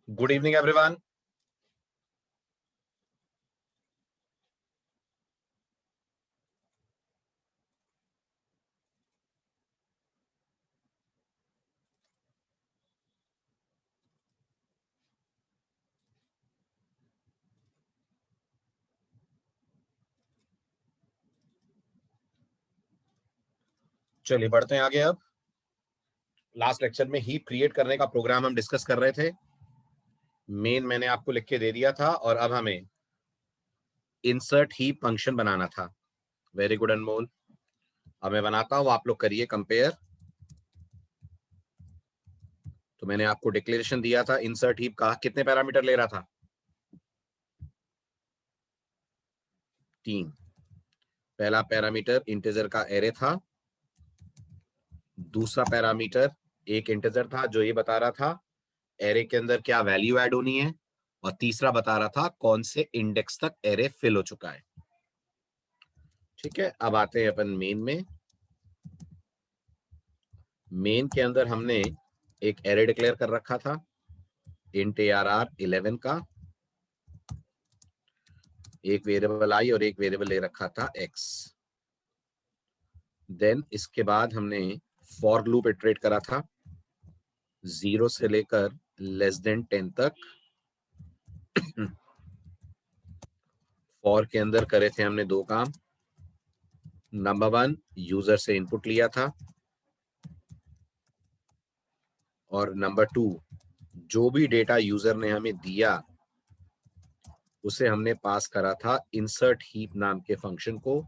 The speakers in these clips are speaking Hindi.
Good evening everyone. चलिए बढ़ते हैं आगे। अब लास्ट लेक्चर में हीप क्रिएट करने का प्रोग्राम हम डिस्कस कर रहे थे। मेन मैंने आपको लिख के दे दिया था और अब हमें इंसर्ट हीप फंक्शन बनाना था। वेरी गुड अनमोल। अब मैं बनाता हूं, आप लोग करिए कंपेयर। तो मैंने आपको डिक्लेरेशन दिया था इंसर्ट हीप का, कितने पैरामीटर ले रहा था? 3। पहला पैरामीटर इंटीजर का एरे था, दूसरा पैरामीटर एक इंटीजर था जो ये बता रहा था एरे के अंदर क्या वैल्यू ऐड होनी है, और तीसरा बता रहा था कौन से इंडेक्स तक एरे फिल हो चुका है। ठीक है, अब आते हैं अपन मेन में। मेन के अंदर हमने एक एरे डिक्लेयर कर रखा था इंट ARR 11 का, एक वेरिएबल आई और एक वेरिएबल ले रखा था x। देन इसके बाद हमने फॉर लूप इटरेट करा था 0 से लेकर <10 तक। फॉर के अंदर करे थे हमने दो काम। नंबर 1, यूजर से इनपुट लिया था, और नंबर 2, जो भी डेटा यूजर ने हमें दिया उसे हमने पास करा था इंसर्ट हीप नाम के फंक्शन को।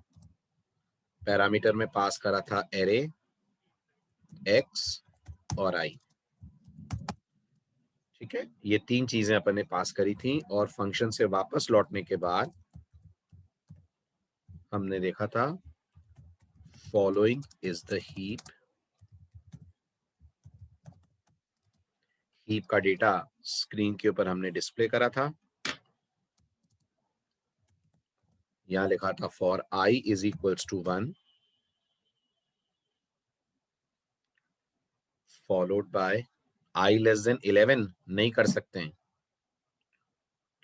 पैरामीटर में पास करा था एरे x और i। ठीक है, ये तीन चीजें अपन ने पास करी थी, और फंक्शन से वापस लौटने के बाद हमने देखा था following is the heap. Heap का डेटा स्क्रीन के ऊपर हमने डिस्प्ले करा था। यहां लिखा था for i is equals to 1 followed by i less than 11 नहीं कर सकते हैं,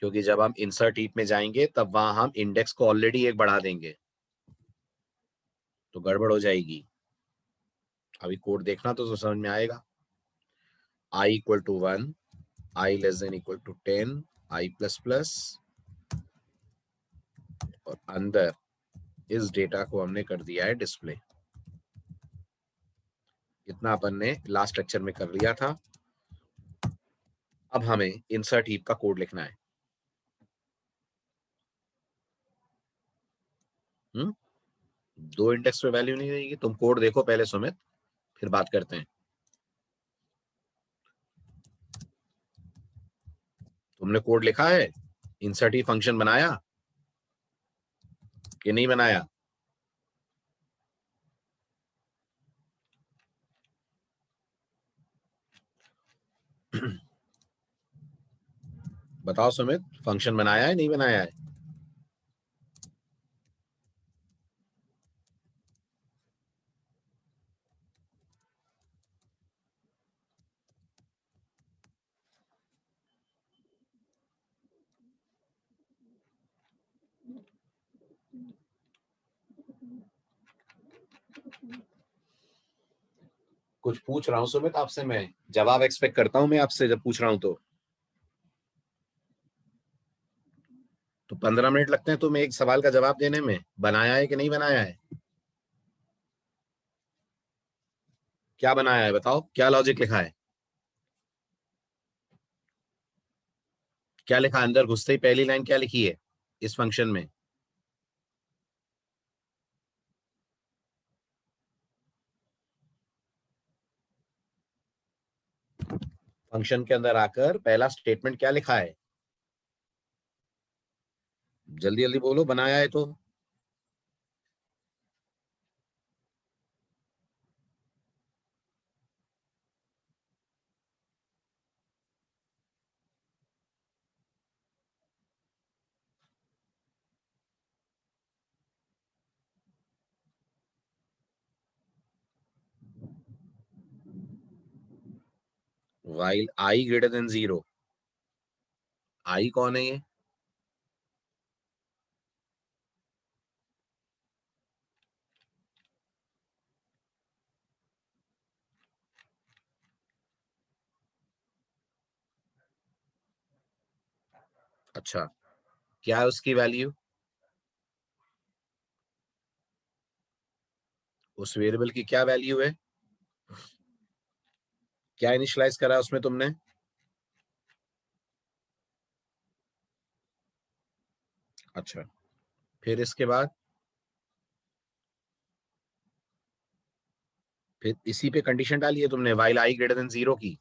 क्योंकि जब हम इंसर्ट हीप में जाएंगे तब वहां हम इंडेक्स को ऑलरेडी एक बढ़ा देंगे तो गड़बड़ हो जाएगी। अभी कोड देखना तो समझ में आएगा। i equal to 1, i less than equal to 10, i plus plus, और अंदर इस डेटा को हमने कर दिया है डिस्प्ले। इतना अपन ने लास्ट लेक्चर में कर लिया था। अब हमें इंसर्ट हीप का कोड लिखना है। हम्म, दो इंडेक्स पे वैल्यू नहीं रहेगी। तुम कोड देखो पहले सुमित, फिर बात करते हैं। तुमने कोड लिखा है, इंसर्ट हीप फंक्शन बनाया कि नहीं बनाया? बताओ सुमित, फंक्शन बनाया है नहीं बनाया है? कुछ पूछ रहा हूं सुमित आपसे, मैं जवाब एक्सपेक्ट करता हूं मैं आपसे जब पूछ रहा हूं तो 15 मिनट लगते हैं तुम्हें एक सवाल का जवाब देने में। बनाया है कि नहीं बनाया है? क्या बनाया है बताओ, क्या लॉजिक लिखा है? क्या लिखा है अंदर घुसते ही पहली लाइन क्या लिखी है इस फंक्शन में? फंक्शन के अंदर आकर पहला स्टेटमेंट क्या लिखा है? जल्दी जल्दी बोलो, बनाया है तो। while I greater than 0, आई कौन है ये? अच्छा, क्या है उसकी वैल्यू? उस वेरिएबल की क्या वैल्यू है? क्या इनिशियलाइज करा है उसमें तुमने? अच्छा, फिर इसके बाद फिर इसी पे कंडीशन डाली है तुमने, वाइल आई ग्रेटर देन 0 की।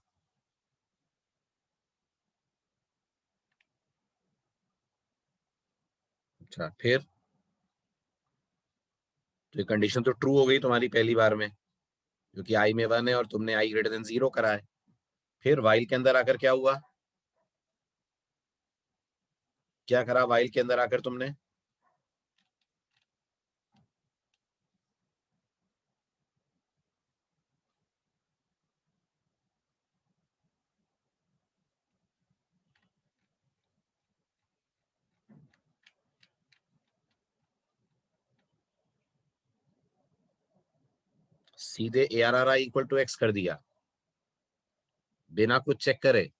अच्छा, फिर तो ये कंडीशन तो ट्रू हो गई तुम्हारी पहली बार में, क्योंकि आई में 1 है और तुमने आई ग्रेटर देन 0 करा है। फिर वाइल के अंदर आकर क्या हुआ? क्या करा वाइल के अंदर आकर तुमने? सीधे A R R i equal to x कर दिया, बिना कुछ चेक करे,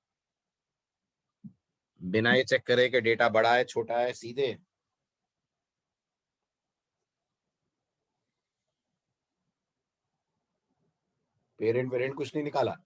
बिना ये चेक करे कि डेटा बड़ा है छोटा है, सीधे। पेरेंट वेरेंट कुछ नहीं निकाला?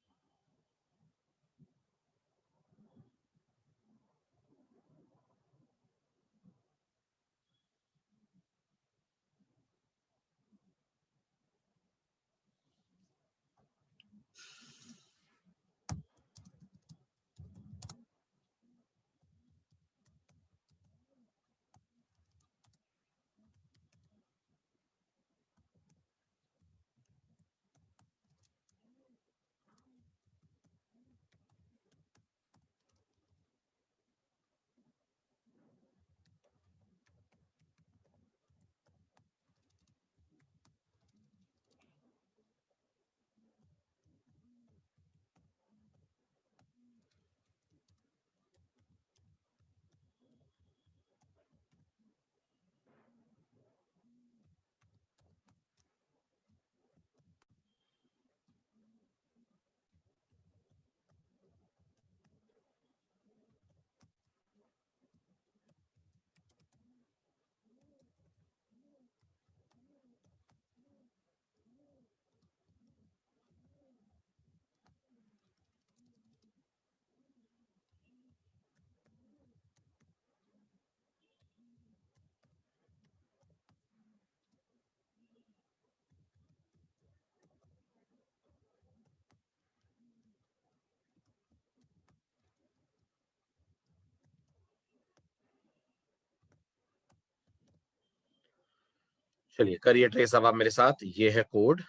चलिए करिए ट्रेस अब आप मेरे साथ, ये है कोड।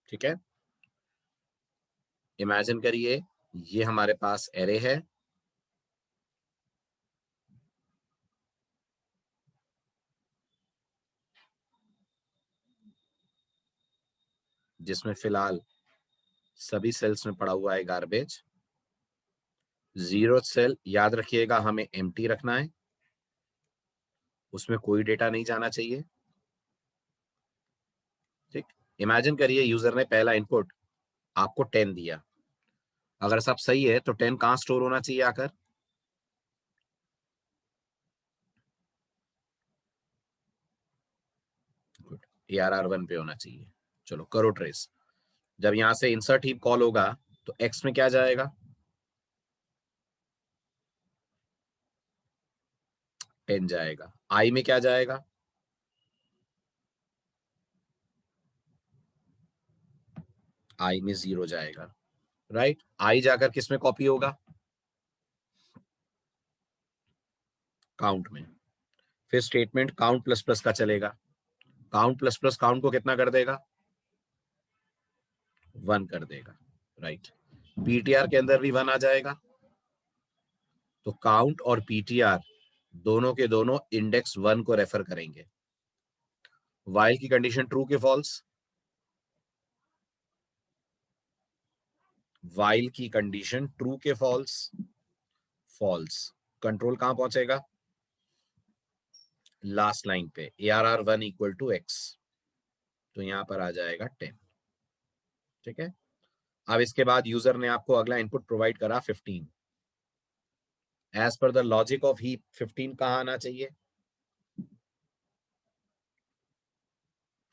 ठीक है, इमेजिन करिए ये हमारे पास एरे है, जिसमें फिलहाल सभी सेल्स में पड़ा हुआ है गार्बेज। 0 सेल याद रखिएगा हमें एम्प्टी रखना है, उसमें कोई डेटा नहीं जाना चाहिए। ठीक, इमेजिन करिए यूजर ने पहला इनपुट आपको 10 दिया, अगर सब सही है तो 10 कहां स्टोर होना चाहिए आकर? गुड, ARR1 पे होना चाहिए। चलो करो ट्रेस। जब यहां से इंसर्ट हीप कॉल होगा तो एक्स में क्या जाएगा? 10 जाएगा। आई में क्या जाएगा? आई में 0 जाएगा। राइट, आई जाकर किस में कॉपी होगा? काउंट में। फिर स्टेटमेंट काउंट प्लस प्लस का चलेगा, काउंट प्लस प्लस काउंट को कितना कर देगा? 1 कर देगा। राइट, पीटीआर के अंदर भी 1 आ जाएगा, तो काउंट और पीटीआर दोनों के दोनों इंडेक्स 1 को रेफर करेंगे। वाइल की कंडीशन ट्रू के फॉल्स? वाइल की कंडीशन ट्रू के फॉल्स? फॉल्स। कंट्रोल कहां पहुंचेगा? लास्ट लाइन पे ARR1 इक्वल टू x, तो यहां पर आ जाएगा 10। ठीक है, अब इसके बाद यूजर ने आपको अगला इनपुट प्रोवाइड करा 15। As per the logic of heap 15 कहां आना चाहिए?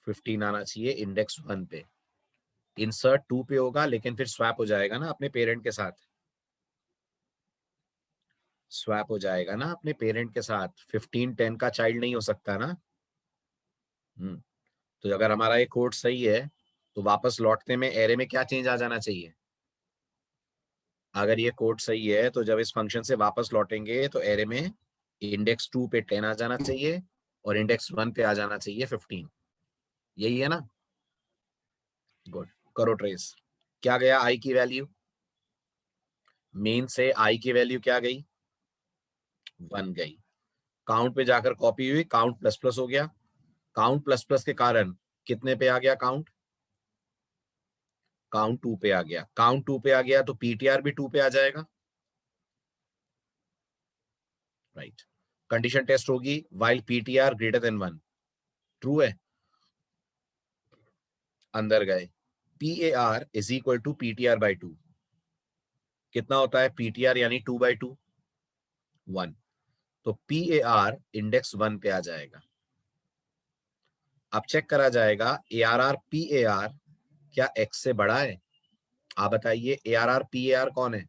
15 आना चाहिए इंडेक्स 1 पे। इंसर्ट 2 पे होगा, लेकिन फिर स्वैप हो जाएगा ना अपने पेरेंट के साथ, स्वैप हो जाएगा ना अपने पेरेंट के साथ। 15 10 का चाइल्ड नहीं हो सकता ना। तो अगर हमारा ये कोड सही है तो वापस लौटते में एरे में क्या चेंज आ जाना चाहिए? अगर ये कोड सही है तो जब इस फंक्शन से वापस लौटेंगे तो एरे में इंडेक्स 2 पे 10 आ जाना चाहिए और इंडेक्स 1 पे आ जाना चाहिए 15। यही है ना? गुड, करो ट्रेस। क्या गया आई की वैल्यू? मेन से आई की वैल्यू क्या गई? 1 गई। काउंट पे जाकर कॉपी हुई, काउंट प्लस प्लस हो गया। काउंट प्लस प्लस के कारण कितने पे आ गया काउंट? काउंट 2 पे आ गया। काउंट 2 पे आ गया तो पीटीआर भी 2 पे आ जाएगा। राइट, कंडीशन टेस्ट होगी while PTR greater than 1, true है। अंदर गए, PAR is equal to PTR by 2। कितना होता है PTR यानी 2 बाई 2? 1। तो PAR इंडेक्स 1 पे आ जाएगा। अब चेक करा जाएगा ARR PAR क्या x से बड़ा है? आप बताइए ARR PAR कौन है?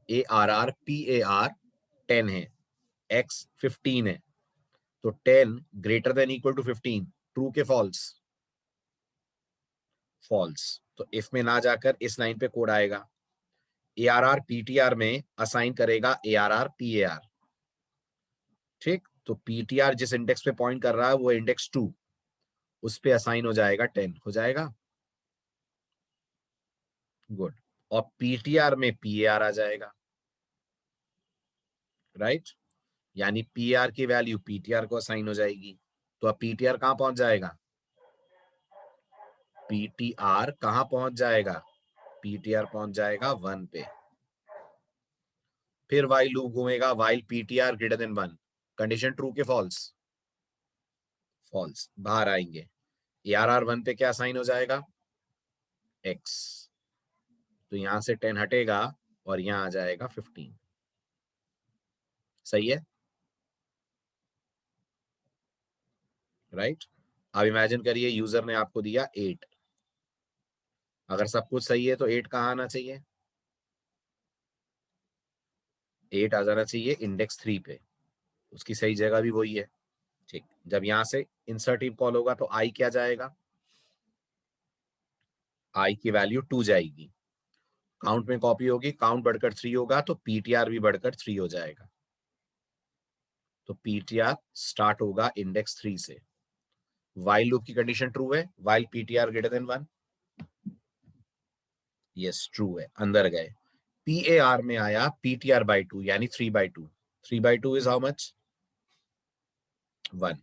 ARR PAR 10 है, x 15 है, तो 10 greater than equal to 15, true के फॉल्स? फॉल्स। तो इफ में ना जाकर इस लाइन पे कोड आएगा, ARR PTR में असाइन करेगा ARR PAR। ठीक, तो PTR जिस इंडेक्स पे पॉइंट कर रहा है वो इंडेक्स 2, उस पे असाइन हो जाएगा 10, हो जाएगा। गुड, और PTR में PAR आ जाएगा। राइट, यानी PR की वैल्यू PTR को असाइन हो जाएगी। तो अब PTR कहां पहुंच जाएगा? PTR कहां पहुंच जाएगा? PTR पहुंच जाएगा 1 पे। फिर वाइल लूप घूमेगा, while PTR greater than 1। Condition true के फॉल्स? फॉल्स। बाहर आएंगे, ARR 1 पे क्या साइन हो जाएगा? x। तो यहां से 10 हटेगा और यहां आ जाएगा 15। सही है? राइट, अब इमेजिन करिए यूजर ने आपको दिया 8। अगर सब कुछ सही है तो 8 कहां आना चाहिए? 8 आ जाना चाहिए इंडेक्स 3 पे, उसकी सही जगह भी वही है। ठीक, जब यहां से इंसर्टिव कॉल होगा तो आई क्या जाएगा? आई की वैल्यू 2 जाएगी। काउंट में कॉपी होगी, काउंट बढ़कर 3 होगा तो पीटीआर भी बढ़कर 3 हो जाएगा। तो पीटीआर स्टार्ट होगा इंडेक्स 3 से। वाइल लूप की कंडीशन ट्रू है, while PTR greater than 1। Yes true है, अंदर गए, PAR में आया PTR बाई 2 यानी 3 by 2। 3 by 2 is how much? 1।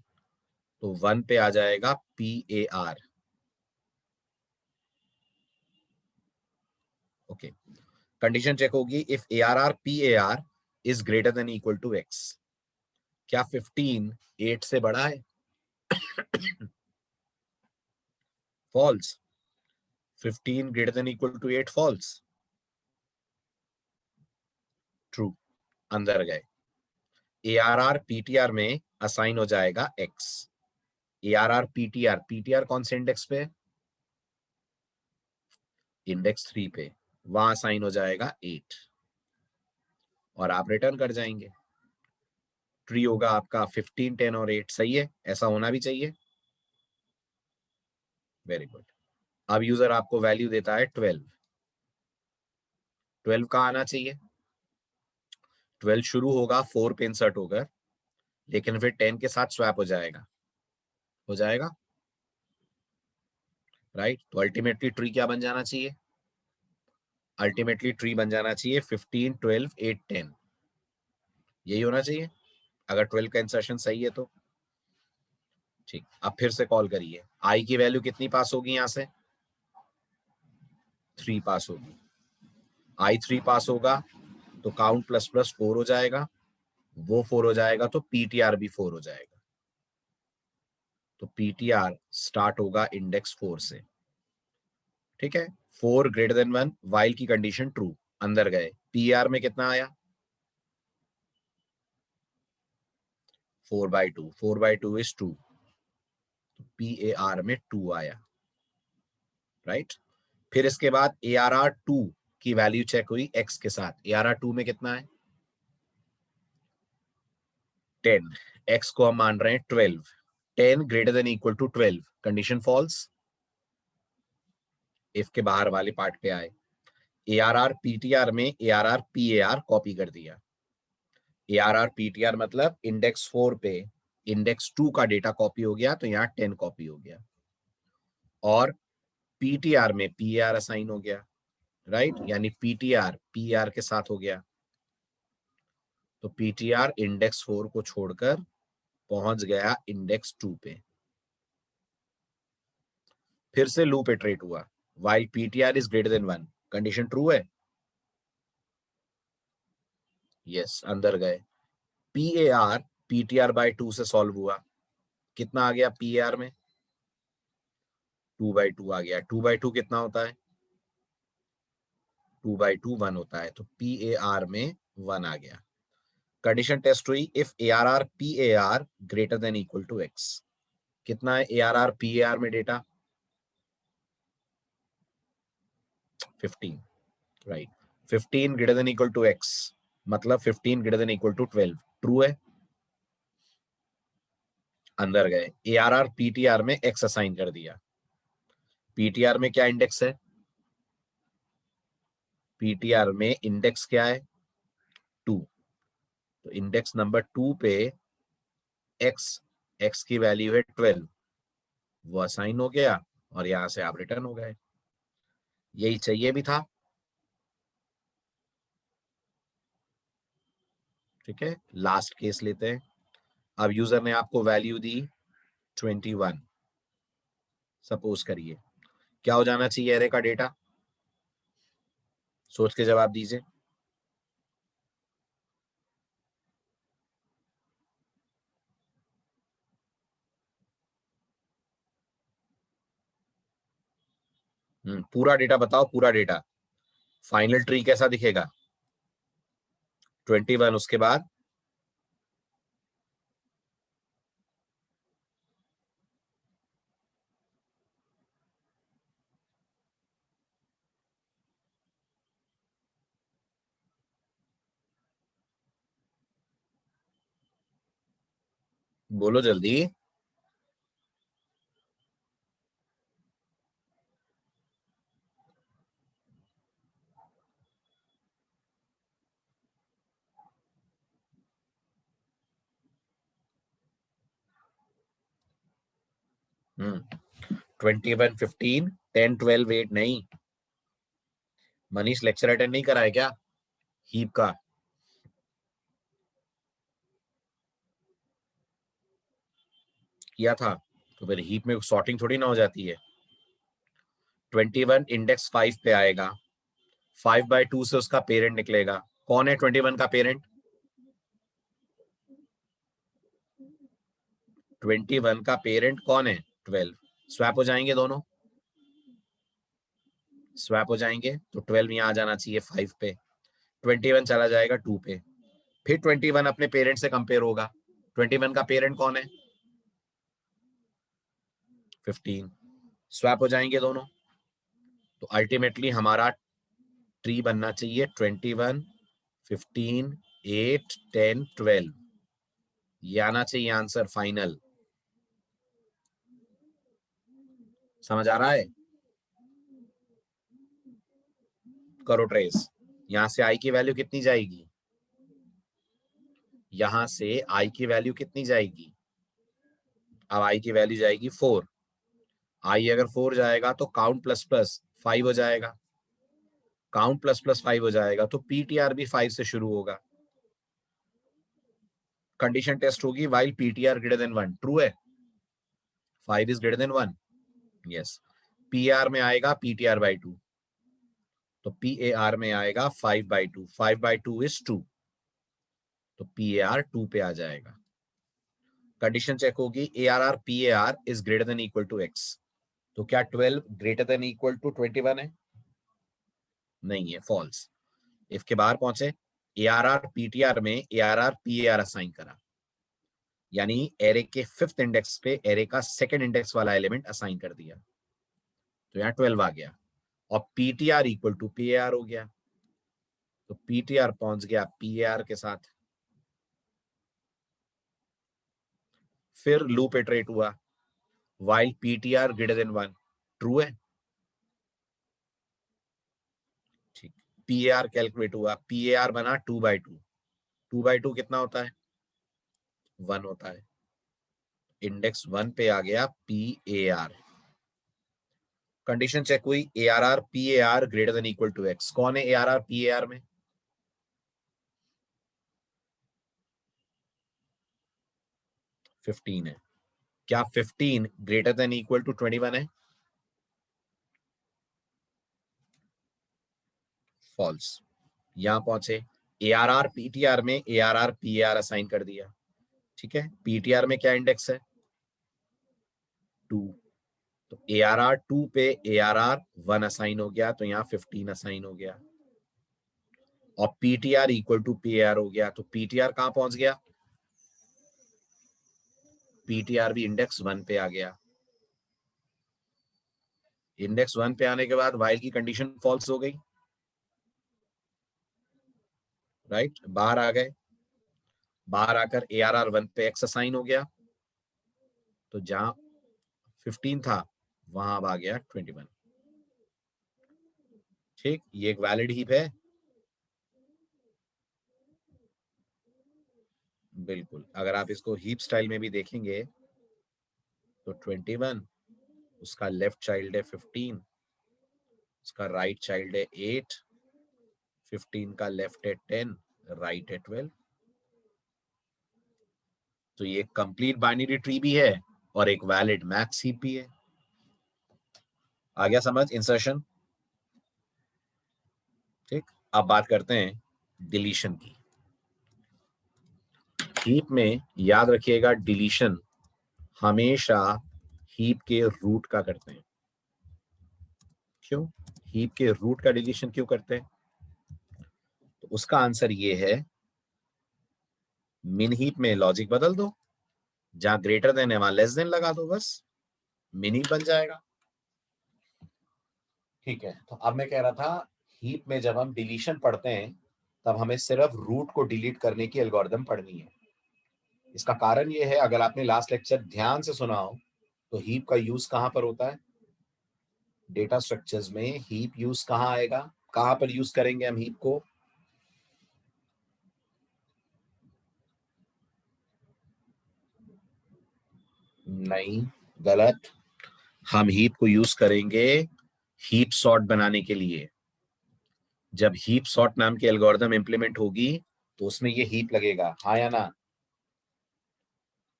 तो 1 पे आ जाएगा PAR। ओके, कंडीशन चेक होगी, if ARR PAR is greater than equal to x। क्या 15 8 से बड़ा है? False. 15 greater than equal to 8, false. True, अंदर गए, ARR PTR में असाइन हो जाएगा x। ARR PTR कौन से इंडेक्स पे? इंडेक्स 3 पे, वहां असाइन हो जाएगा 8 और आप रिटर्न कर जाएंगे। ट्री होगा आपका 15 10 और 8। सही है, ऐसा होना भी चाहिए। Very good. अब यूजर आपको वैल्यू देता है 12। 12 कहां आना चाहिए? 12 शुरू होगा 4 पे इंसर्ट होकर, लेकिन फिर 10 के साथ स्वैप हो जाएगा, हो जाएगा। राइट, तो अल्टीमेटली ट्री क्या बन जाना चाहिए? अल्टीमेटली ट्री बन जाना चाहिए 15 12 8 10। यही होना चाहिए अगर 12 का इंसर्शन सही है तो। ठीक, अब फिर से कॉल करिए, आई की वैल्यू कितनी पास होगी? यहां से 3 पास होगी। I3 पास होगा तो काउंट प्लस प्लस 4 हो जाएगा, वो 4 हो जाएगा तो पीटीआर भी 4 हो जाएगा। तो पीटीआर स्टार्ट होगा इंडेक्स 4 से। ठीक है, 4 ग्रेटर देन 1, वाइल की कंडीशन ट्रू, अंदर गए। पीआर में कितना आया? 4/2, 4/2 इज 2, तो पीएआर में 2 आया, राइट। फिर इसके बाद ARR 2 की वैल्यू चेक हुई x के साथ। ARR 2 में कितना है? 10, x को हम मान रहे हैं 12, 10 greater than equal to 12, condition false. If के बाहर वाले पार्ट पे आए, ARR PTR में ARR PAR कॉपी कर दिया। ARR PTR मतलब इंडेक्स 4 पे इंडेक्स 2 का डेटा कॉपी हो गया, तो यहाँ 10 कॉपी हो गया, और PTR में PAR असाइन हो गया, राइट, यानी PTR PR के साथ हो गया। तो PTR इंडेक्स 4 को छोड़कर पहुंच गया इंडेक्स 2 पे। फिर से लूप इटरेट हुआ, while PTR is greater than 1, condition true है, यस, अंदर गए। PAR PTR/2 से सॉल्व हुआ, कितना आ गया PAR में? 2/2 आ गया। 2/2 कितना होता है? 2/2 1 होता है, तो PAR में 1 आ गया। कंडीशन टेस्ट हुई, if ARR PAR greater than equal to x। कितना है ARR PAR में data? 15, right. 15 greater than equal to x मतलब 15 greater than equal to 12, true है, अंदर गए। ARR PTR में x असाइन कर दिया। PTR में क्या इंडेक्स है? PTR में इंडेक्स क्या है? 2, तो इंडेक्स नंबर 2 पे x की वैल्यू है 12, वो असाइन हो गया, और यहां से आप रिटर्न हो गए। यही चाहिए भी था। ठीक है, लास्ट केस लेते हैं। अब यूजर ने आपको वैल्यू दी 21, सपोज करिए, क्या हो जाना चाहिए एरे का डेटा? सोच के जवाब दीजिए। पूरा डेटा बताओ, पूरा डेटा। फाइनल ट्री कैसा दिखेगा? 21, उसके बाद बोलो जल्दी। 21 15 10 12 8 नहीं। मनीष लेक्चर अटेंड नहीं करा है क्या हीप का? किया था, तो फिर हीप में सॉर्टिंग थोड़ी ना हो जाती है। 21 इंडेक्स 5 पे आएगा, 5/2 से उसका पेरेंट निकलेगा। कौन है 21 का पेरेंट? 21 का पेरेंट कौन है? 12। स्वैप हो जाएंगे दोनों, स्वैप हो जाएंगे, तो 12 यहां आ जाना चाहिए 5 पे, 21 चला जाएगा 2 पे। फिर 21 अपने पेरेंट से कंपेयर होगा। 21 का पेरेंट कौन है? 15। स्वैप हो जाएंगे दोनों, तो अल्टीमेटली हमारा ट्री बनना चाहिए 21 15 8 10 12, ये आना चाहिए आंसर फाइनल। समझ आ रहा है? करो ट्रेस। यहां से आई की वैल्यू कितनी जाएगी? यहां से आई की वैल्यू कितनी जाएगी? अब आई की वैल्यू जाएगी 4। आई अगर 4 जाएगा तो काउंट प्लस प्लस 5 हो जाएगा, काउंट प्लस प्लस 5 हो जाएगा, तो पीटीआर भी 5 से शुरू होगा। कंडीशन टेस्ट होगी while PTR greater than 1, true है, 5 is greater than 1, yes. PR में आएगा PTR/2, तो PAR में आएगा 5/2, 5/2 इज 2, तो PAR 2 पे आ जाएगा। कंडीशन चेक होगी, ARR PAR is greater than equal to X, तो क्या 12 ग्रेटर देन इक्वल टू 21 है? नहीं है, फॉल्स। इफ के बाहर पहुंचे, ARR PTR में ARR PAR असाइन करा, यानी एरे के 5th इंडेक्स पे एरे का 2nd इंडेक्स वाला एलिमेंट असाइन कर दिया, तो यहाँ 12 आ गया, और PTR इक्वल टू PAR हो गया, तो PTR पहुंच गया PAR के साथ। फिर लूप इटरेट हुआ, while PTR greater than 1, true है, ठीक। PAR कैलकुलेट हुआ, PAR बना 2/2, 2/2 कितना होता है? 1 होता है, इंडेक्स 1 पे आ गया PAR। कंडीशन चेक हुई, ARR PAR greater than equal to X। कौन है ARR PAR में? है 15 है। क्या 15 ग्रेटर देन इक्वल टू 21 है? फॉल्स। यहां पहुंचे, ARR PTR में ARR PAR असाइन कर दिया, ठीक है। PTR में क्या इंडेक्स है? 2, तो ARR 2 पे ARR 1 असाइन हो गया, तो यहाँ 15 असाइन हो गया, और PTR इक्वल टू PAR हो गया, तो PTR कहां पहुंच गया? PTR भी इंडेक्स 1 पे आ गया। इंडेक्स 1 पे आने के बाद वाइल की कंडीशन फॉल्स हो गई, राइट। बाहर आ गए, बाहर आकर ARR 1 पे X असाइन हो गया, तो जहां 15 था वहां अब आ गया 21, ठीक। ये एक वैलिड हीप है, बिल्कुल। अगर आप इसको हीप स्टाइल में भी देखेंगे तो 21, उसका लेफ्ट चाइल्ड है 15, उसका राइट चाइल्ड है 8, 15 का लेफ्ट है 10, राइट है 12, तो ये कंप्लीट बाइनरी ट्री भी है और एक वैलिड मैक्स हीप भी है। आ गया समझ इंसर्शन, ठीक। अब बात करते हैं डिलीशन की। हीप में याद रखिएगा, डिलीशन हमेशा हीप के रूट का करते हैं। क्यों हीप के रूट का डिलीशन क्यों करते हैं? तो उसका आंसर ये है, मिन हीप में लॉजिक बदल दो, जहां ग्रेटर देन है वहां लेस देन लगा दो, बस मिन हीप बन जाएगा, ठीक है। तो अब मैं कह रहा था, हीप में जब हम डिलीशन पढ़ते हैं तब हमें सिर्फ रूट को डिलीट करने की एल्गोरिथम पढ़नी है। इसका कारण ये है, अगर आपने लास्ट लेक्चर ध्यान से सुना हो, तो हीप का यूज कहां पर होता है? डेटा स्ट्रक्चर्स में हीप यूज कहां आएगा? कहां पर यूज करेंगे हम हीप को? नहीं, गलत। हम हीप को यूज करेंगे हीप सॉर्ट बनाने के लिए। जब हीप सॉर्ट नाम की एल्गोरिथम इंप्लीमेंट होगी तो उसमें ये हीप लगेगा, हाँ या ना?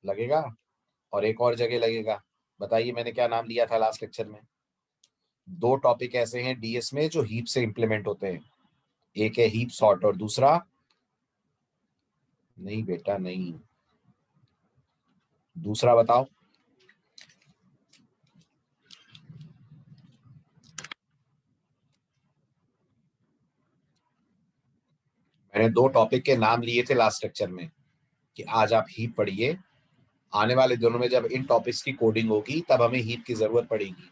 लगेगा, और एक और जगह लगेगा। बताइए मैंने क्या नाम लिया था लास्ट लेक्चर में? दो टॉपिक ऐसे हैं डीएस में जो हीप से इंप्लीमेंट होते हैं, एक है हीप सॉर्ट और दूसरा, नहीं बेटा नहीं, दूसरा बताओ। मैंने दो टॉपिक के नाम लिए थे लास्ट लेक्चर में कि आज आप हीप पढ़िए, आने वाले दिनों में जब इन टॉपिक्स की कोडिंग होगी तब हमें हीप की जरूरत पड़ेगी।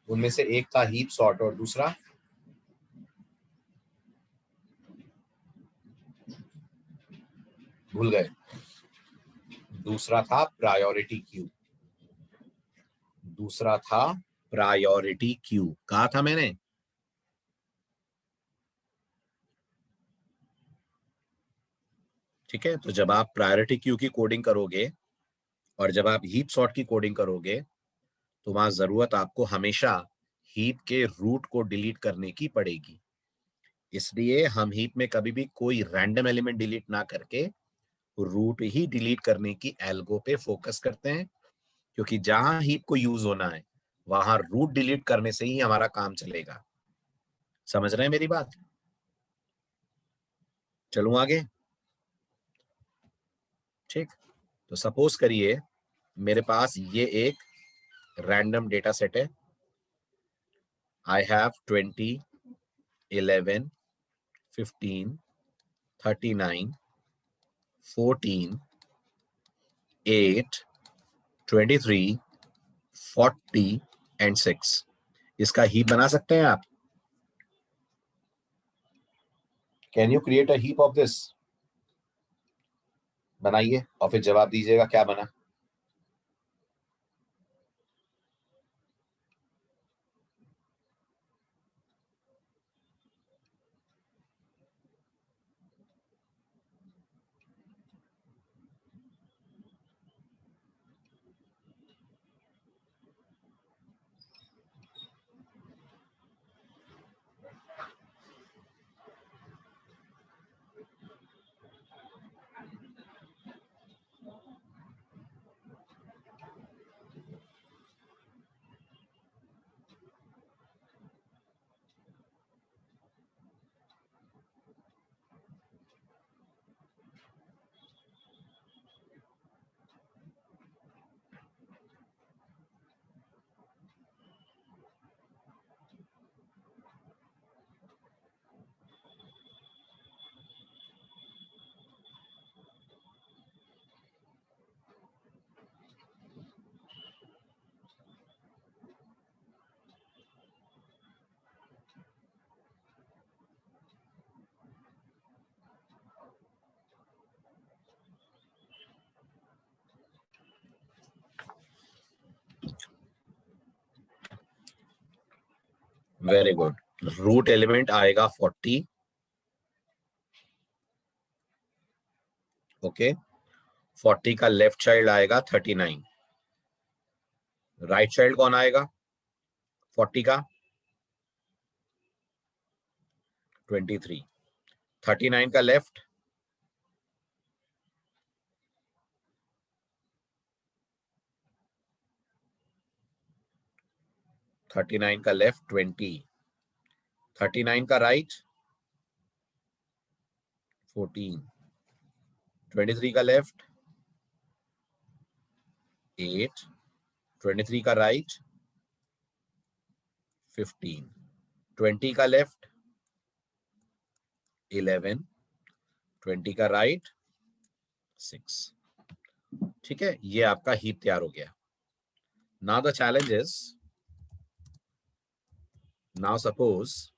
उनमें से एक था हीप सॉर्ट और दूसरा, भूल गए? दूसरा था प्रायोरिटी क्यू, दूसरा था प्रायोरिटी क्यू, कहा था मैंने। ठीक है, तो जब आप प्रायोरिटी क्यू की कोडिंग करोगे और जब आप हीप सॉर्ट की कोडिंग करोगे तो वहां जरूरत आपको हमेशा हीप के रूट को डिलीट करने की पड़ेगी। इसलिए हम हीप में कभी भी कोई रैंडम एलिमेंट डिलीट ना करके रूट ही डिलीट करने की एल्गो पे फोकस करते हैं, क्योंकि जहां हीप को यूज होना है वहां रूट डिलीट करने से ही हमारा काम चलेगा। समझ रहे हैं मेरी बात? चलूं आगे? ठीक, तो सपोज करिए मेरे पास ये एक रैंडम डेटा सेट है. I have 20, 11, 15, 39, 14, 8, 23, 40 and 6. इसका हीप बना सकते हैं आप? Can you create a heap of this? बनाइए और फिर जवाब दीजिएगा क्या बना. Very good. रूट एलिमेंट आएगा 40. ओके, 40 का लेफ्ट चाइल्ड आएगा 39. राइट चाइल्ड कौन आएगा 40 का? 23. 39 का लेफ्ट? 39 का लेफ्ट 20. 39 का राइट 14. 23 का लेफ्ट 8. 23 का राइट 15. 20 का लेफ्ट 11. 20 का राइट 6. ठीक है, ये आपका हीप तैयार हो गया. Now the challenge is, now suppose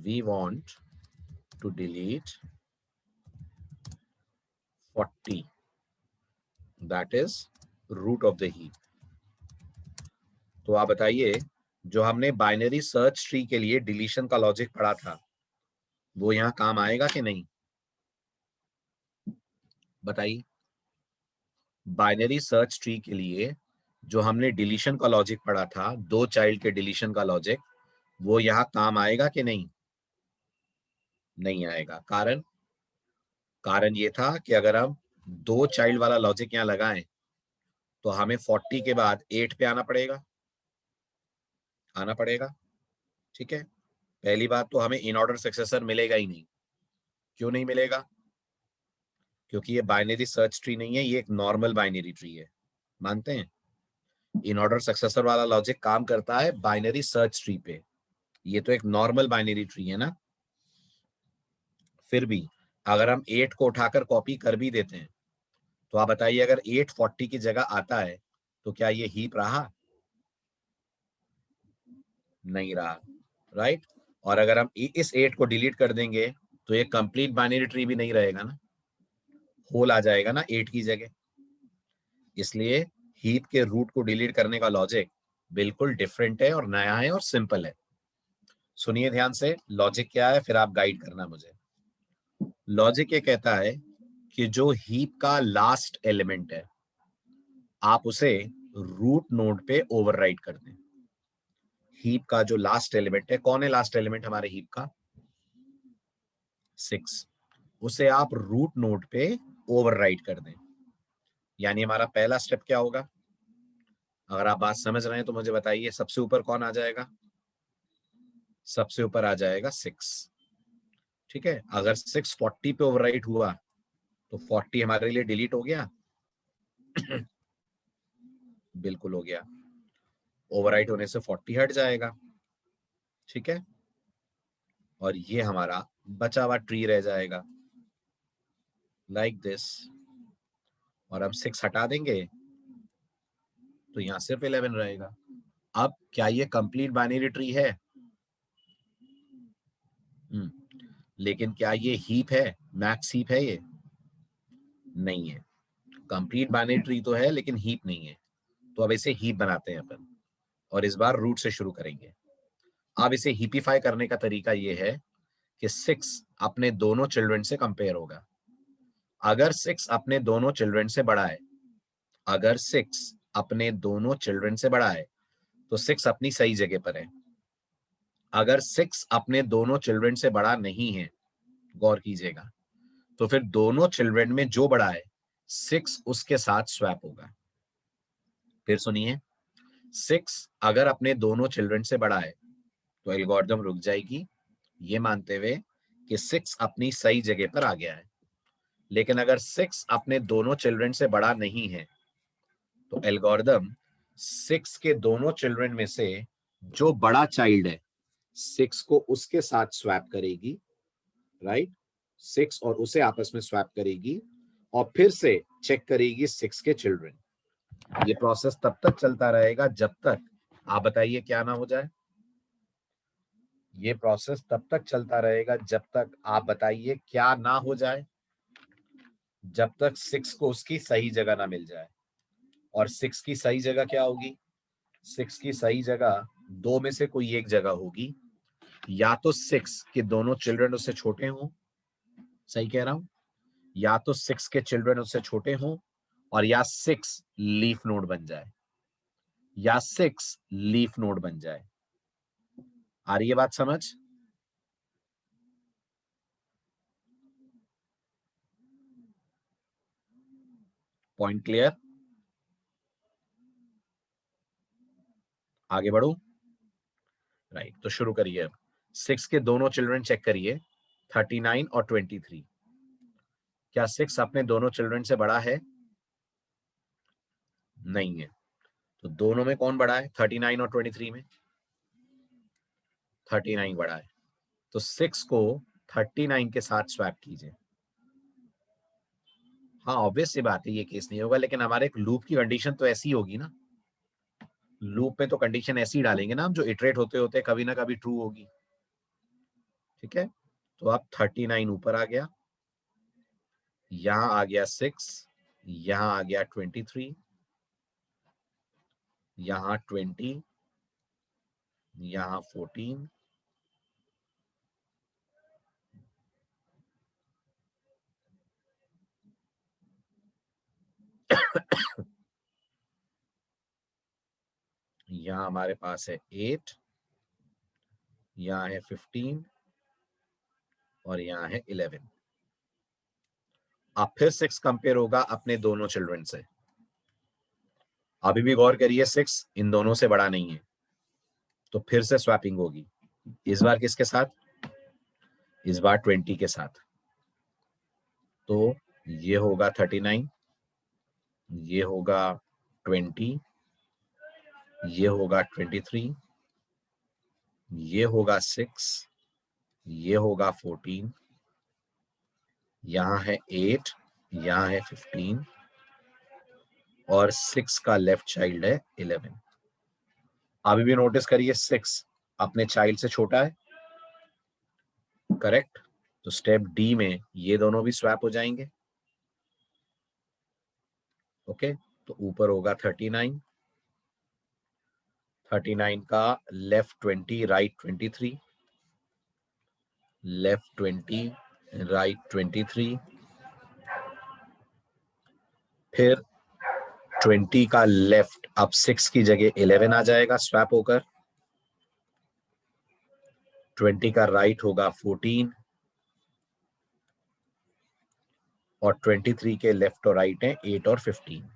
we want to delete 40, that is root of the heap. तो आप बताइए, जो हमने बाइनरी सर्च ट्री के लिए डिलीशन का लॉजिक पढ़ा था वो यहां काम आएगा कि नहीं? बताइए. बाइनरी सर्च ट्री के लिए जो हमने डिलीशन का लॉजिक पढ़ा था, 2 चाइल्ड के डिलीशन का लॉजिक, वो यहां काम आएगा कि नहीं? नहीं आएगा. कारण ये था कि अगर हम 2 चाइल्ड वाला लॉजिक यहां लगाएं तो हमें 40 के बाद 8 पे आना पड़ेगा. ठीक है, पहली बात तो हमें इन ऑर्डर सक्सेसर मिलेगा ही नहीं. क्यों नहीं मिलेगा? क्योंकि ये बाइनरी सर्च ट्री नहीं है, ये एक नॉर्मल बाइनरी ट्री है. मानते हैं? इन ऑर्डर सक्सेसर वाला लॉजिक काम करता है बाइनरी सर्च ट्री पे. ये तो एक नॉर्मल बाइनरी ट्री है ना. फिर भी अगर हम 8 को उठाकर कॉपी कर भी देते हैं तो आप बताइए, अगर 8 40 की जगह आता है तो क्या ये हीप रहा? नहीं रहा. राइट. और अगर हम इस 8 को डिलीट कर देंगे तो ये कंप्लीट बाइनरी ट्री भी नहीं रहेगा ना, होल आ जाएगा ना 8 की जगह. इसलिए हीप के रूट को डिलीट करने का लॉजिक बिल्कुल डिफरेंट है और नया है और सिंपल है. सुनिए ध्यान से, लॉजिक क्या है, फिर आप गाइड करना मुझे. लॉजिक ये कहता है कि जो हीप का लास्ट एलिमेंट है आप उसे रूट नोड पे ओवरराइट कर दें. हीप का जो लास्ट एलिमेंट है, कौन है लास्ट एलिमेंट हमारे हीप का? 6. उसे आप रूट नोड पे ओवरराइट कर दें. यानी हमारा पहला स्टेप क्या होगा? अगर आप बात समझ रहे हैं तो मुझे बताइए, सबसे ऊपर कौन आ जाएगा? सबसे ऊपर आ जाएगा 6। ठीक है, अगर 6 40 पे ओवरराइट हुआ तो 40 हमारे लिए डिलीट हो गया। बिल्कुल हो गया, ओवरराइट होने से 40 हट जाएगा। ठीक है, और ये हमारा बचा हुआ ट्री रह जाएगा लाइक दिस। और हम 6 हटा देंगे तो यहां सिर्फ 11 रहेगा। अब क्या ये कंप्लीट बाइनरी ट्री है? लेकिन क्या ये हीप है, मैक्स हीप है? ये नहीं है। कंप्लीट बाइनरी ट्री तो है लेकिन हीप नहीं है। तो अब इसे हीप बनाते हैं अपन, और इस बार रूट से शुरू करेंगे। अब इसे हीपिफाई करने का तरीका ये है कि 6 अपने दोनों चिल्ड्रन से कंपेयर होगा। अगर 6 अपने दोनों चिल्ड्रन से बड़ा है, अगर 6 अपने दोनों चिल्ड्रन से बड़ा है तो 6 अपनी सही जगह पर है। अगर 6 अपने दोनों चिल्ड्रन से बड़ा नहीं है, गौर कीजिएगा, तो फिर दोनों चिल्ड्रन में जो बड़ा है 6 उसके साथ स्वैप होगा। फिर सुनिए, 6 अगर अपने दोनों चिल्ड्रन से बड़ा है तो एल्गोरिथम रुक जाएगी ये मानते हुए कि 6 अपनी सही जगह पर आ गया है। लेकिन अगर 6 अपने दोनों चिल्ड्रन से बड़ा नहीं है तो एल्गोरिथम 6 के दोनों चिल्ड्रन में से जो बड़ा चाइल्ड है 6 को उसके साथ स्वैप करेगी, राइट? 6 और उसे आपस में स्वैप करेगी और फिर से चेक करेगी 6 के चिल्ड्रन। ये प्रोसेस तब तक चलता रहेगा जब तक, आप बताइए क्या ना हो जाए। ये प्रोसेस तब तक चलता रहेगा जब तक, आप बताइए क्या ना हो जाए। जब तक 6 को उसकी सही जगह ना मिल जाए। और 6 की सही जगह क्या होगी? 6 की सही जगह दो में से कोई एक जगह होगी। या तो 6 के दोनों चिल्ड्रन उससे छोटे हों, सही कह रहा हूं, या तो 6 के चिल्ड्रन उससे छोटे हों, और या 6 लीफ नोड बन जाए, या 6 लीफ नोड बन जाए। आ रही है बात समझ? Point clear? आगे बढ़ू? राइट, तो शुरू करिए। अब 6 के दोनों चिल्ड्रन चेक करिए, 39 और 23। क्या 6 अपने दोनों चिल्ड्रन से बड़ा है? नहीं है। तो दोनों में कौन बड़ा है? 39 और 23 में 39 बड़ा है। तो 6 को 39 के साथ स्वैप कीजिए। हाँ, ऑब्वियस सी बात है ये केस नहीं होगा, लेकिन हमारे एक लूप की कंडीशन तो ऐसी होगी ना। लूप में तो कंडीशन ऐसी डालेंगे ना हम, जो इटरेट होते होते कभी ना कभी ट्रू होगी। ठीक है, तो अब 39 ऊपर आ गया, यहां आ गया 6, यहां आ गया 23, यहां 20, यहां 14, यहां हमारे पास है 8, यहां है 15 और यहां है 11। अब फिर 6 कंपेयर होगा अपने दोनों चिल्ड्रन से। अभी भी गौर करिए, 6 इन दोनों से बड़ा नहीं है, तो फिर से स्वैपिंग होगी। इस बार किसके साथ? इस बार 20 के साथ। तो ये होगा 39, ये होगा 20, ये होगा 23, ये होगा 6, ये होगा 14, यहां है 8, यहां है 15 और 6 का लेफ्ट चाइल्ड है 11। अभी भी नोटिस करिए 6 अपने चाइल्ड से छोटा है, करेक्ट? तो स्टेप डी में ये दोनों भी स्वैप हो जाएंगे। ओके, तो ऊपर होगा 39, 39 का लेफ्ट 20 राइट 23, लेफ्ट 20 राइट 23, फिर 20 का लेफ्ट अब 6 की जगह 11 आ जाएगा स्वैप होकर, 20 का राइट होगा 14 और 23 के लेफ्ट और राइट है 8 और 15।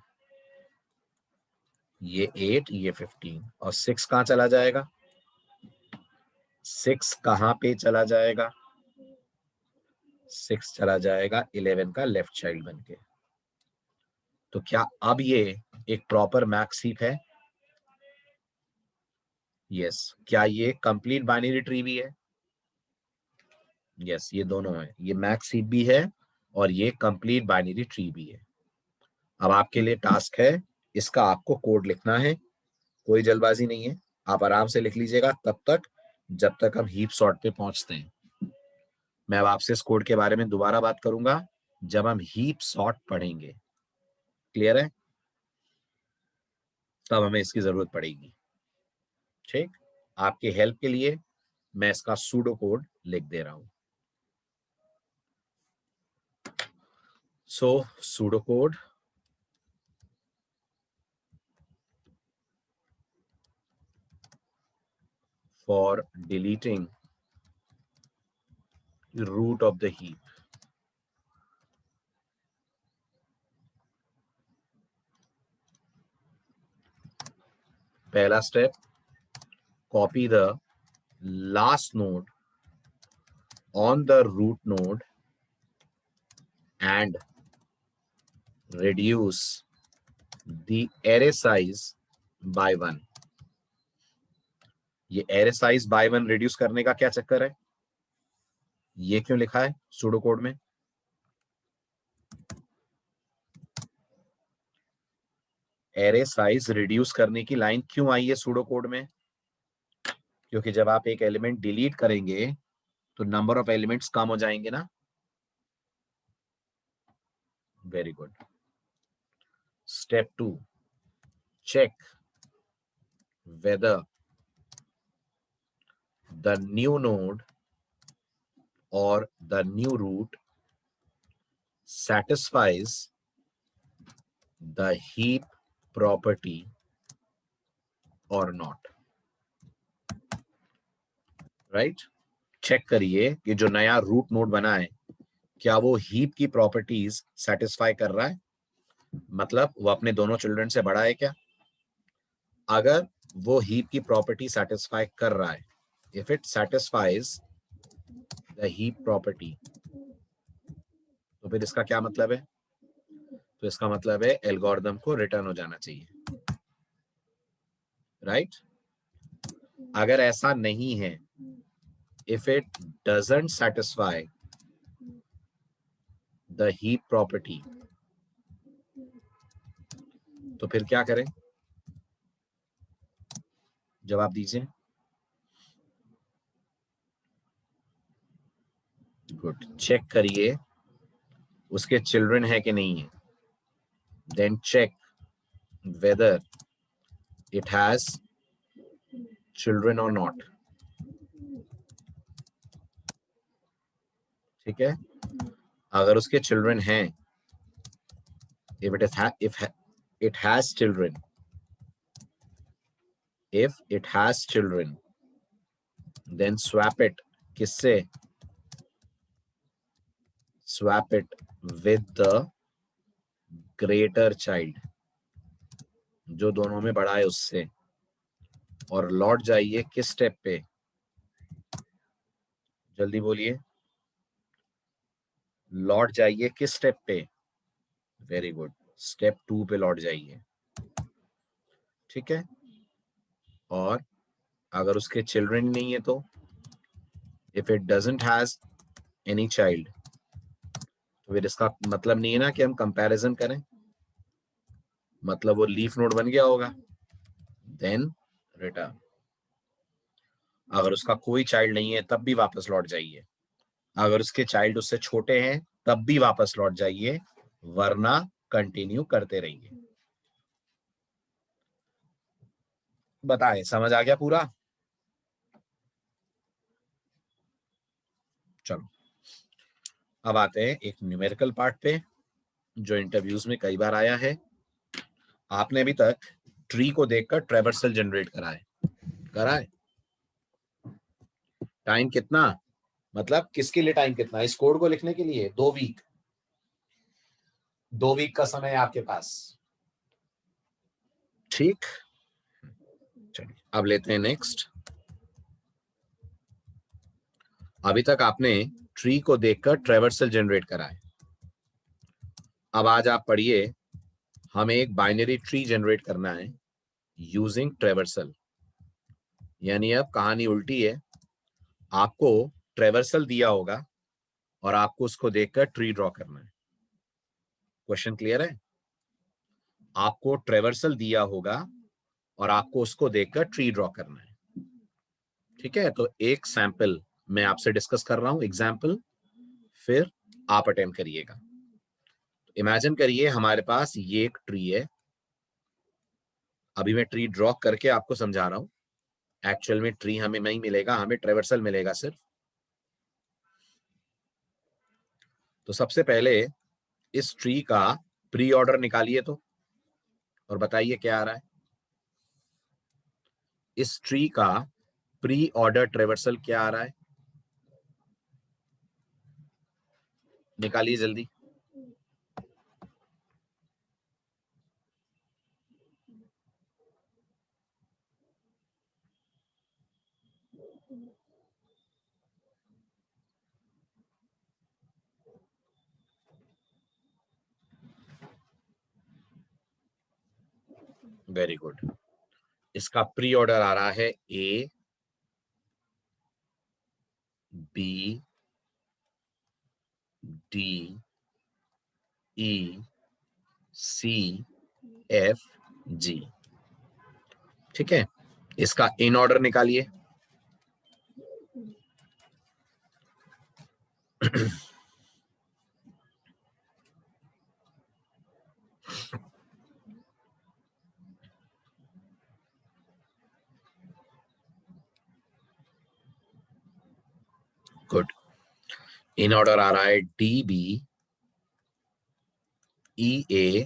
ये 8, ये 15 और 6 कहां चला जाएगा? 6 कहां पे चला जाएगा? 6 चला जाएगा 11 का लेफ्ट चाइल्ड बनके। तो क्या अब ये एक प्रॉपर मैक्स हीप है? यस। क्या ये कंप्लीट बाइनरी ट्री भी है? यस, ये दोनों है, ये मैक्स हीप भी है और ये कंप्लीट बाइनरी ट्री भी है। अब आपके लिए टास्क है, इसका आपको कोड लिखना है, कोई जल्दबाजी नहीं है, आप आराम से लिख लीजिएगा तब तक जब तक हम हीप सॉर्ट पे पहुंचते हैं। मैं अब आपसे इस कोड के बारे में दोबारा बात करूंगा जब हम हीप सॉर्ट पढ़ेंगे। क्लियर है? तब हमें इसकी जरूरत पड़ेगी। ठीक, आपके हेल्प के लिए मैं इसका सूडो कोड लिख दे रहा हूं। So pseudo code for deleting the root of the heap. पहला step, copy the last node on the root node and reduce the array size by 1. ये array size by 1 reduce करने का क्या चक्कर है? ये क्यों लिखा है सूडो कोड में? array size reduce करने की लाइन क्यों आई है सूडो कोड में? क्योंकि जब आप एक एलिमेंट डिलीट करेंगे तो नंबर ऑफ एलिमेंट्स कम हो जाएंगे ना। Very good. Step 2, check whether the new node or the new root satisfies the heap property or not. Right? Check करिए कि जो नया रूट नोड बना है क्या वो हीप की प्रॉपर्टीज सेटिस्फाई कर रहा है, मतलब वो अपने दोनों चिल्ड्रन से बड़ा है क्या? अगर वो हीप की प्रॉपर्टी सेटिस्फाई कर रहा है, if it satisfies the heap property, तो फिर इसका क्या मतलब है? तो इसका मतलब है एल्गोरिथम को रिटर्न हो जाना चाहिए। राइट? अगर ऐसा नहीं है, if it doesn't satisfy the heap property, तो फिर क्या करें? जवाब दीजिए। गुड। चेक करिए उसके चिल्ड्रन है कि नहीं है, then check whether it has children और नॉट। ठीक है, अगर उसके चिल्ड्रन हैं, if it has children, if it has children, then swap it किससे? Swap it with the greater child, जो दोनों में बड़ा है उससे, और लौट जाइए किस स्टेप पे? जल्दी बोलिए, लौट जाइए किस स्टेप पे? वेरी गुड, स्टेप 2 पे लौट जाइए। ठीक है, और अगर उसके चिल्ड्रन नहीं है तो if it doesn't has any child, तो फिर इसका मतलब नहीं है ना कि हम कंपैरिजन करें, मतलब वो लीफ नोड बन गया होगा, देन रिटर्न। अगर उसका कोई चाइल्ड नहीं है तब भी वापस लौट जाइए, अगर उसके चाइल्ड उससे छोटे हैं तब भी वापस लौट जाइए, वरना कंटिन्यू करते रहिए। बताएं, समझ आ गया पूरा? चलो अब आते हैं एक न्यूमेरिकल पार्ट पे जो इंटरव्यूज में कई बार आया है। आपने अभी तक ट्री को देखकर ट्रैवर्सल जनरेट करा है? टाइम कितना, मतलब किसके लिए टाइम कितना? इस कोड को लिखने के लिए 2 वीक, 2 वीक का समय है आपके पास। ठीक, चलिए अब लेते हैं नेक्स्ट। अभी तक आपने ट्री को देखकर ट्रेवर्सल जनरेट करा है। अब आज आप पढ़िए, हमें एक बाइनरी ट्री जनरेट करना है यूजिंग ट्रेवर्सल। यानी अब कहानी उल्टी है, आपको ट्रेवर्सल दिया होगा और आपको उसको देखकर ट्री ड्रॉ करना है। क्वेश्चन क्लियर है? आपको ट्रेवर्सल दिया होगा और आपको उसको देखकर ट्री ड्रॉ करना है। ठीक है, तो एक सैंपल मैं आपसे डिस्कस कर रहा हूं, एग्जाम्पल, फिर आप अटेम्प्ट करिएगा। इमेजिन करिए हमारे पास ये एक ट्री है। अभी मैं ट्री ड्रॉ करके आपको समझा रहा हूं, एक्चुअल में ट्री हमें नहीं मिलेगा, हमें ट्रेवर्सल मिलेगा सिर्फ। तो सबसे पहले इस ट्री का प्री ऑर्डर निकालिए तो, और बताइए क्या आ रहा है। इस ट्री का प्री ऑर्डर ट्रेवर्सल क्या आ रहा है, निकालिए जल्दी। Very good. इसका प्री ऑर्डर आ रहा है A, B, D, E, C, F, जी। ठीक है, इसका इन ऑर्डर निकालिए। गुड। इन ऑर्डर आ रहा है डी, बी, ई, ए,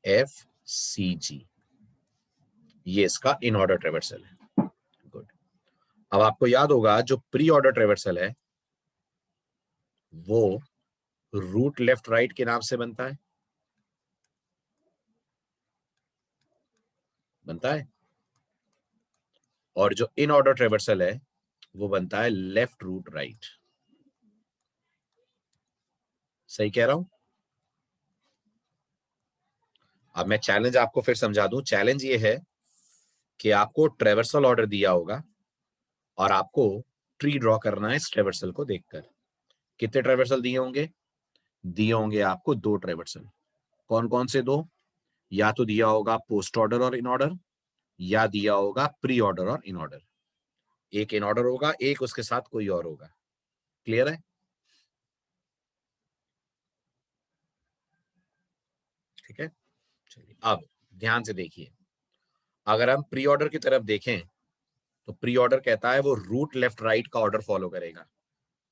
एफ, सी, जी। ये इसका इन ऑर्डर ट्रेवर्सल है। गुड। अब आपको याद होगा जो प्री ऑर्डर ट्रेवर्सल है वो रूट लेफ्ट राइट के नाम से बनता है, बनता है। और जो इन ऑर्डर ट्रेवर्सल है वो बनता है लेफ्ट रूट राइट। सही कह रहा हूं? अब मैं चैलेंज आपको फिर समझा दूं। चैलेंज ये है कि आपको ट्रेवर्सल ऑर्डर दिया होगा और आपको ट्री ड्रॉ करना है इस ट्रेवर्सल को देखकर। कितने ट्रेवर्सल दिए होंगे? दिए होंगे आपको 2 ट्रेवर्सल। कौन कौन से 2? या तो दिया होगा पोस्ट ऑर्डर और इन ऑर्डर, या दिया होगा प्री ऑर्डर और इन ऑर्डर। एक इन ऑर्डर होगा, एक उसके साथ कोई और होगा। क्लियर है? ठीक है, चलिए अब ध्यान से देखिए। अगर हम प्री ऑर्डर की तरफ देखें तो प्री ऑर्डर कहता है वो रूट लेफ्ट राइट का ऑर्डर फॉलो करेगा।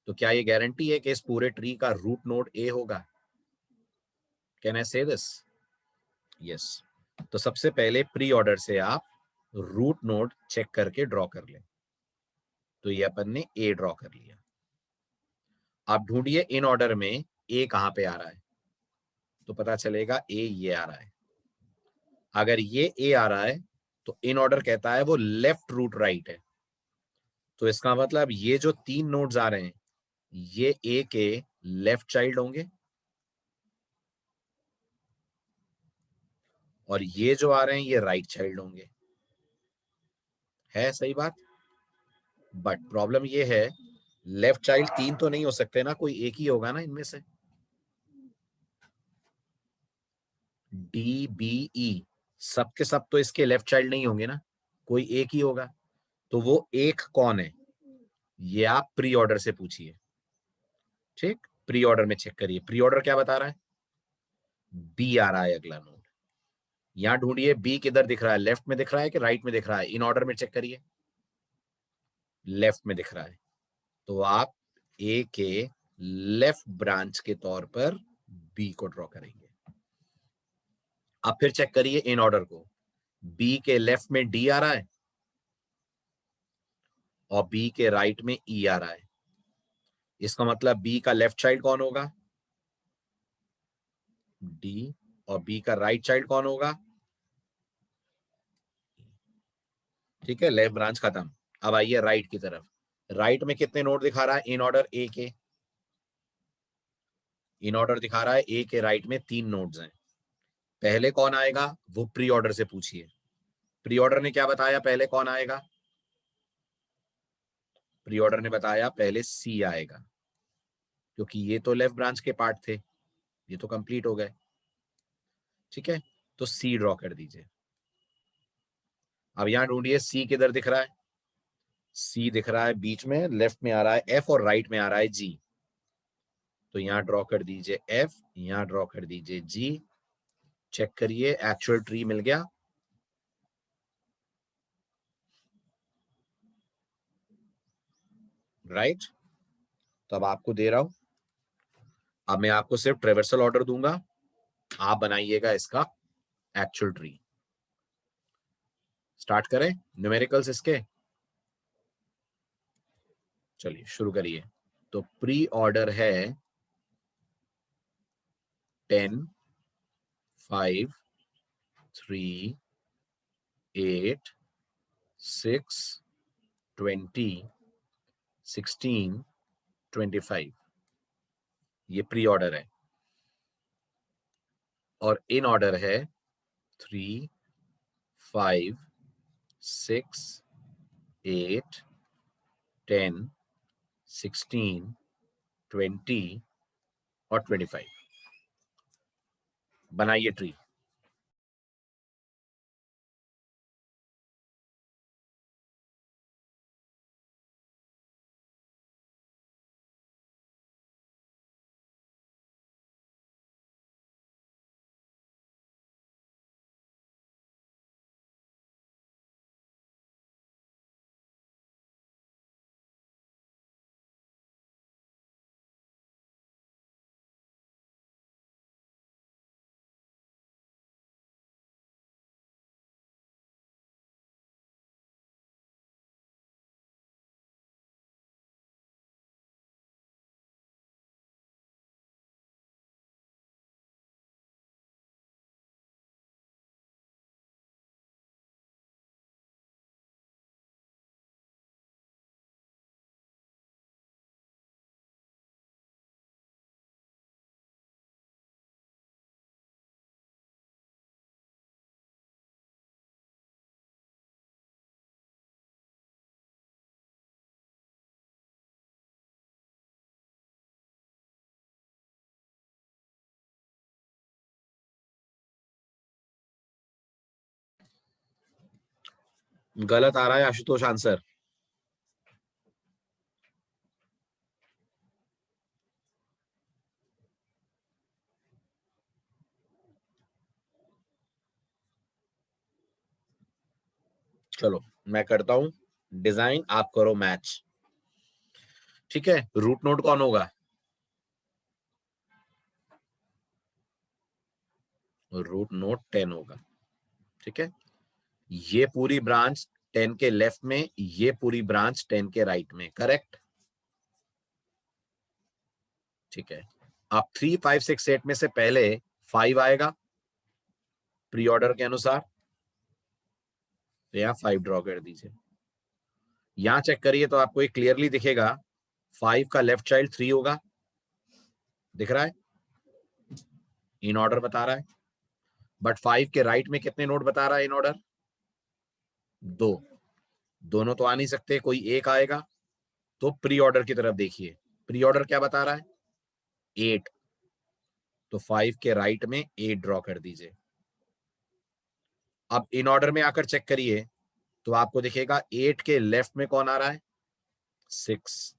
तो क्या ये गारंटी है कि इस पूरे ट्री का रूट नोड ए होगा? कैन आई से दिस? यस। तो सबसे पहले प्री ऑर्डर से आप रूट नोड चेक करके ड्रॉ कर लें। तो ये अपन ने ए ड्रॉ कर लिया। आप ढूंढिए इन ऑर्डर में ए कहां पे आ रहा है, तो पता चलेगा ए ये आ रहा है। अगर ये ए आ रहा है तो इन ऑर्डर कहता है वो लेफ्ट रूट राइट है। तो इसका मतलब ये जो 3 नोड्स आ रहे हैं ये ए के लेफ्ट चाइल्ड होंगे, और ये जो आ रहे हैं ये राइट चाइल्ड होंगे। है सही बात? बट प्रॉब्लम ये है, लेफ्ट चाइल्ड 3 तो नहीं हो सकते ना, कोई एक ही होगा ना इनमें से। डी, बी, ई सब के सब तो इसके लेफ्ट चाइल्ड नहीं होंगे ना, कोई एक ही होगा। तो वो एक कौन है ये आप प्री ऑर्डर से पूछिए। ठीक, प्री ऑर्डर में चेक करिए। प्री ऑर्डर क्या बता रहा है? बी आ रहा है अगला नोड। यहां ढूंढिए बी किधर दिख रहा है, लेफ्ट में दिख रहा है कि राइट में दिख रहा है? इन ऑर्डर में चेक करिए, लेफ्ट में दिख रहा है। तो आप ए के लेफ्ट ब्रांच के तौर पर बी को ड्रॉ करेंगे। अब फिर चेक करिए इन ऑर्डर को। बी के लेफ्ट में डी आ रहा है और बी के राइट में ई आ रहा है। इसका मतलब बी का लेफ्ट चाइल्ड कौन होगा? डी। और बी का राइट चाइल्ड कौन होगा? ठीक है, लेफ्ट ब्रांच खत्म। अब आइए राइट की तरफ। राइट में कितने नोड दिखा रहा है इन ऑर्डर ए के? इन ऑर्डर दिखा रहा है ए के राइट में 3 नोड्स हैं। पहले कौन आएगा वो प्री ऑर्डर से पूछिए। प्री ऑर्डर ने क्या बताया पहले कौन आएगा? प्री ऑर्डर ने बताया पहले सी आएगा, क्योंकि ये तो लेफ्ट ब्रांच के पार्ट थे, ये तो कंप्लीट हो गए। ठीक है, तो सी ड्रॉ कर दीजिए। अब यहां ढूंढिए सी किधर दिख रहा है? सी दिख रहा है बीच में, लेफ्ट में आ रहा है एफ और राइट में आ रहा है जी। तो यहां ड्रॉ कर दीजिए एफ, यहां ड्रॉ कर दीजिए जी। चेक करिए एक्चुअल ट्री मिल गया। राइट, तो अब आपको दे रहा हूं, अब मैं आपको सिर्फ ट्रेवर्सल ऑर्डर दूंगा, आप बनाइएगा इसका एक्चुअल ट्री। स्टार्ट करें न्यूमेरिकल्स इसके। चलिए शुरू करिए। तो प्री ऑर्डर है 10, 5, 3, 8, 6, 20, 16, 25। ये प्री ऑर्डर है। और इन ऑर्डर है 3, 5, 6, 8, 10, 16, 20 और 25। बनाइए ट्री। गलत आ रहा है आशुतोष आंसर। चलो मैं करता हूं डिजाइन, आप करो मैच। ठीक है, रूट नोड कौन होगा? रूट नोड 10 होगा। ठीक है, ये पूरी ब्रांच 10 के लेफ्ट में, ये पूरी ब्रांच 10 के राइट में। करेक्ट। ठीक है, अब 3, 5, 6, 8 में से पहले 5 आएगा प्री ऑर्डर के अनुसार, तो यहां 5 ड्रॉ कर दीजिए। यहां चेक करिए तो आपको एक क्लियरली दिखेगा 5 का लेफ्ट चाइल्ड 3 होगा, दिख रहा है, इन ऑर्डर बता रहा है। बट 5 के राइट में कितने नोड बता रहा है इन ऑर्डर? 2। दोनों तो आ नहीं सकते, कोई एक आएगा। तो प्री ऑर्डर की तरफ देखिए, प्री ऑर्डर क्या बता रहा है? 8। तो 5 के राइट में 8 ड्रॉ कर दीजिए। अब इन ऑर्डर में आकर चेक करिए तो आपको दिखेगा 8 के लेफ्ट में कौन आ रहा है? 6।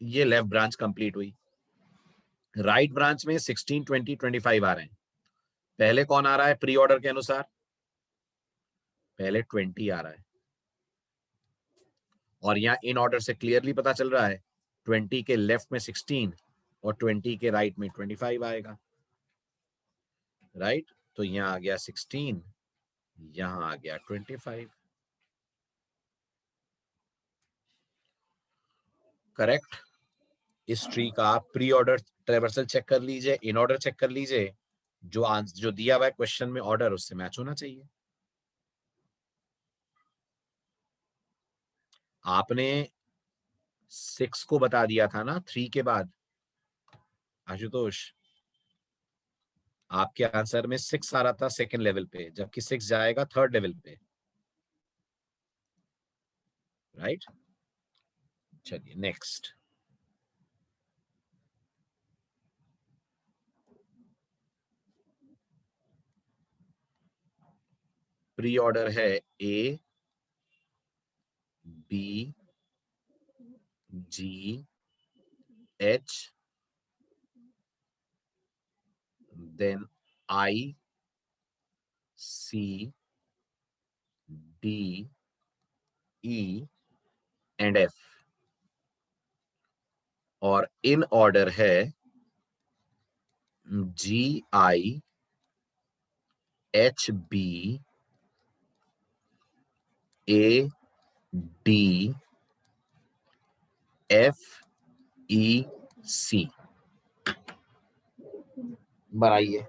ये लेफ्ट ब्रांच कंप्लीट हुई। राइट ब्रांच में 16, 20, 25 आ रहे हैं। पहले कौन आ रहा है प्री ऑर्डर के अनुसार? पहले 20 आ रहा है। और यहां इन ऑर्डर से क्लियरली पता चल रहा है 20 के लेफ्ट में 16 और 20 के राइट में 25 आएगा। राइट, तो यहां आ गया 16, यहां आ गया 25। करेक्ट। इस ट्री का आप प्री ऑर्डर ट्रेवर्सल चेक कर लीजिए, इन ऑर्डर चेक कर लीजिए, जो आंसर जो दिया हुआ है क्वेश्चन में ऑर्डर उससे मैच होना चाहिए। आपने 6 को बता दिया था ना 3 के बाद, आशुतोष। आपके आंसर में 6 आ रहा था सेकंड लेवल पे, जबकि 6 जाएगा थर्ड लेवल पे, राइट। चलिए नेक्स्ट। प्री ऑर्डर है A, B, G, H, then I, C, D, E and F. और इन ऑर्डर है G, I, H, B, A, D, F, E, C. बनाइए।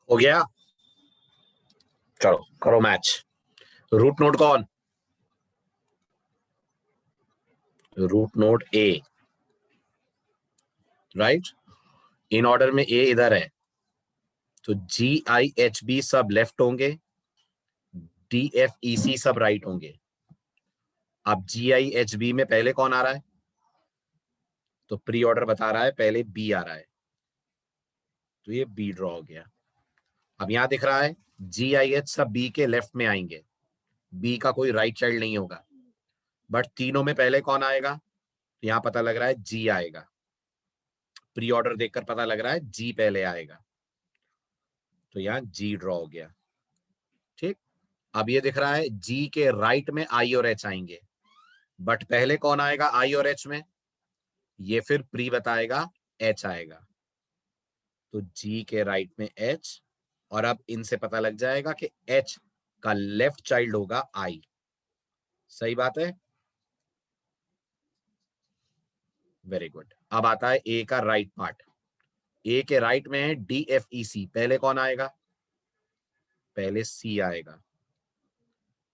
हो गया, चलो करो मैच। रूट नोड कौन? Root node A, right. Inorder में ए इधर है, तो जी, आई, एच, बी सब लेफ्ट होंगे, डी, एफ, ई, सी सब राइट होंगे। अब जी, आई, एच, बी में पहले कौन आ रहा है? तो प्री ऑर्डर बता रहा है पहले बी आ रहा है, तो ये बी ड्रॉ हो गया। अब यहां दिख रहा है जी, आई, एच सब बी के लेफ्ट में आएंगे, बी का कोई राइट चाइल्ड नहीं होगा, बट तीनों में पहले कौन आएगा? तो यहां पता लग रहा है जी आएगा, प्री ऑर्डर देखकर पता लग रहा है जी पहले आएगा, तो यहां जी ड्रॉ हो गया। ठीक। अब ये दिख रहा है जी के राइट में आई और एच आएंगे, बट पहले कौन आएगा आई और एच में? ये फिर प्री बताएगा एच आएगा, तो जी के राइट में एच, और अब इनसे पता लग जाएगा कि एच का लेफ्ट चाइल्ड होगा आई। सही बात है, वेरी गुड। अब आता है ए का राइट पार्ट। ए के राइट में है डी, एफ, ई, सी, पहले कौन आएगा? पहले सी आएगा।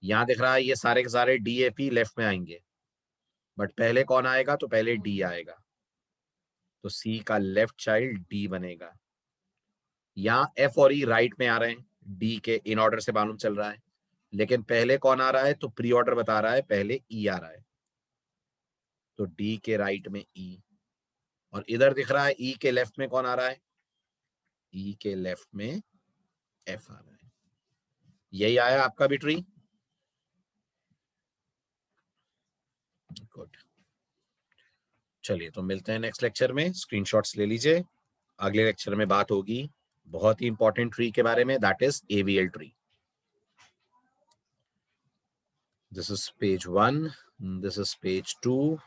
यहां दिख रहा है ये सारे के सारे डी, एफ, ई लेफ्ट में आएंगे, बट पहले कौन आएगा? तो पहले डी आएगा, तो सी का लेफ्ट चाइल्ड डी बनेगा। यहां एफ और ई राइट में आ रहे हैं, डी के इन ऑर्डर से मालूम चल रहा है, लेकिन पहले कौन आ रहा है? तो प्री ऑर्डर बता रहा है पहले ई आ रहा है, तो डी के राइट में ई। और इधर दिख रहा है ई के लेफ्ट में कौन आ रहा है? ई के लेफ्ट में एफ आ रहा है। यही आया आपका भी ट्री। गुड। चलिए तो मिलते हैं नेक्स्ट लेक्चर में, स्क्रीनशॉट्स ले लीजिए। अगले लेक्चर में बात होगी बहुत ही इंपॉर्टेंट ट्री के बारे में, that is AVL tree. This is page 1, this is page 2,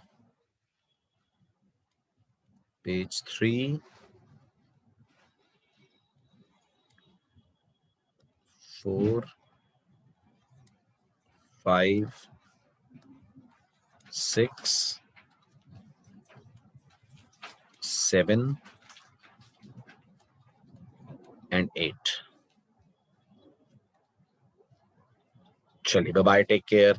page 3, 4, 5, 6, 7 and 8. चलिए बाय बाय, टेक केयर।